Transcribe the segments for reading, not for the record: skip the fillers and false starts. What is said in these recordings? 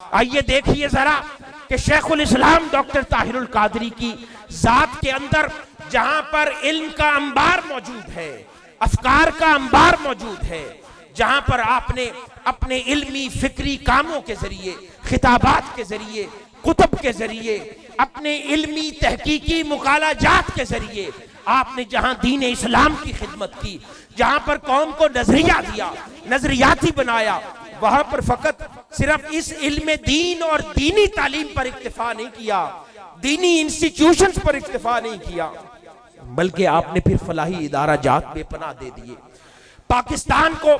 آئیے دیکھیے ذرا کہ شیخ الاسلام ڈاکٹر طاہر القادری کی ذات کے اندر جہاں پر علم کا انبار موجود ہے، افکار کا انبار موجود ہے، جہاں پر آپ نے اپنے علمی فکری کاموں کے ذریعے، خطابات کے ذریعے، کتب کے ذریعے، اپنے علمی تحقیقی مقالہ جات کے ذریعے آپ نے جہاں دین اسلام کی خدمت کی، جہاں پر قوم کو نظریہ دیا، نظریاتی بنایا، وہاں پر فقط صرف اس علم دین اور دینی تعلیم پر اکتفا نہیں کیا، دینی انسٹیٹیوشنز پر اکتفا نہیں کیا، بلکہ آپ نے پھر فلاحی ادارہ جات بے پناہ دے دیے۔ پاکستان کو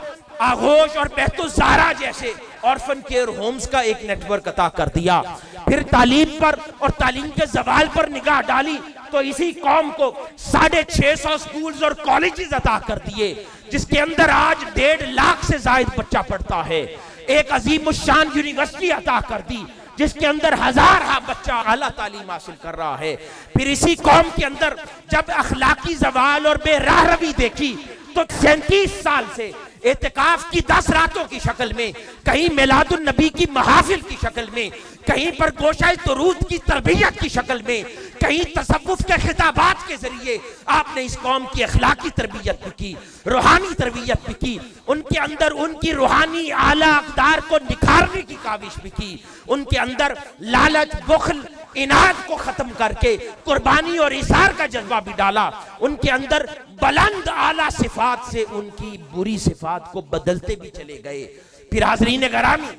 آغوش اور بہت الزہرا جیسے آرفن کیئر ہومز کا ایک نیٹ ورک عطا کر دیا۔ پھر تعلیم پر اور تعلیم کے زوال پر نگاہ ڈالی تو اسی قوم کو 650 سکولز اور کالجز عطا کر دیے، جس کے اندر آج 1.5 لاکھ سے زائد بچہ پڑھتا ہے۔ ایک عظیم الشان یونیورسٹی عطا کر دی جس کے اندر 1000 بچہ اعلیٰ تعلیم حاصل کر رہا ہے۔ پھر اسی قوم کے اندر جب اخلاقی زوال اور بے راہ روی دیکھی تو 37 سال سے اعتکاف کی 10 راتوں کی شکل میں، کہیں میلاد النبی کی محافل کی شکل میں، کہیں پر گوشہ درود کی تربیت کی شکل میں، کہیں تصوف کے خطابات کے ذریعے آپ نے اس قوم کی اخلاقی تربیت بھی کی، روحانی تربیت بھی کی، ان کے اندر ان کی روحانی اعلیٰ اقدار کو نکھارنے کی کاوش بھی کی، ان کے اندر لالچ، بخل، اناد کو ختم کر کے قربانی اور اثار کا جذبہ بھی ڈالا، ان کے اندر بلند اعلیٰ صفات سے ان کی بری صفات کو بدلتے بھی چلے گئے۔ پھر حاضرین گرامی،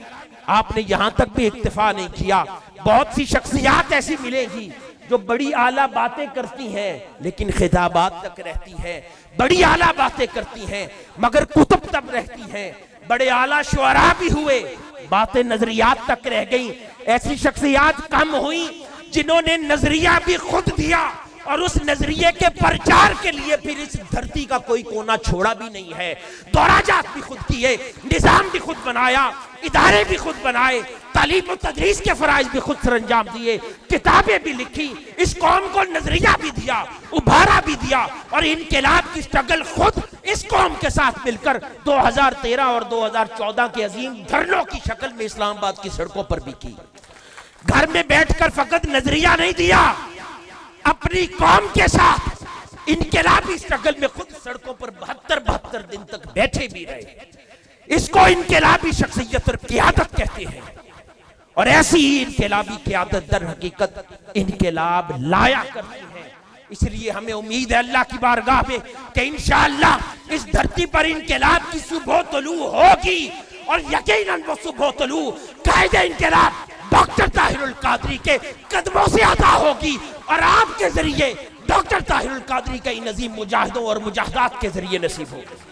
آپ نے یہاں تک بھی اکتفا نہیں کیا، بہت سی شخصیات ایسی ملے گی جو بڑی اعلیٰ باتیں کرتی ہیں لیکن خطابات تک رہتی ہیں، بڑی اعلیٰ باتیں کرتی ہیں مگر کتب تک رہتی ہیں، بڑے اعلیٰ شعراء بھی ہوئے، باتیں نظریات تک رہ گئیں۔ ایسی شخصیات کم ہوئیں جنہوں نے نظریہ بھی خود دیا اور اس نظریے کے پرچار کے لیے پھر اس دھرتی کا کوئی کونا چھوڑا بھی نہیں ہے، دورہ جات بھی خود کیے، نظام بھی خود بنایا، ادارے بھی خود بنائے، تعلیم و تدریس کے فرائض بھی خود سر انجام دیے، کتابیں بھی لکھی، اس قوم کو نظریہ بھی دیا، ابھارا بھی دیا، اور انقلاب کی سٹرگل خود اس قوم کے ساتھ مل کر 2013 اور 2014 کے عظیم دھرنوں کی شکل میں اسلام آباد کی سڑکوں پر بھی کی۔ گھر میں بیٹھ کر فقط نظریہ نہیں دیا، اپنی قوم کے ساتھ انقلابی سٹرگل میں خود سڑکوں پر 72 دن تک بیٹھے بھی رہے۔ اس کو انقلابی شخصیت اور قیادت کہتے ہیں، اور ایسی ہی انقلابی قیادت در حقیقت انقلاب لایا کرتی ہے۔ اس لیے ہمیں امید ہے اللہ کی بارگاہ میں کہ انشاءاللہ اس دھرتی پر انقلاب کی صبح طلوع ہوگی، اور یقیناً وہ صبح طلوع قائد انقلاب ڈاکٹر طاہر القادری کے قدموں سے عطا ہوگی، اور آپ کے ذریعے ڈاکٹر طاہر القادری کا ان عظیم مجاہدوں اور مجاہدات کے ذریعے نصیب ہوگی۔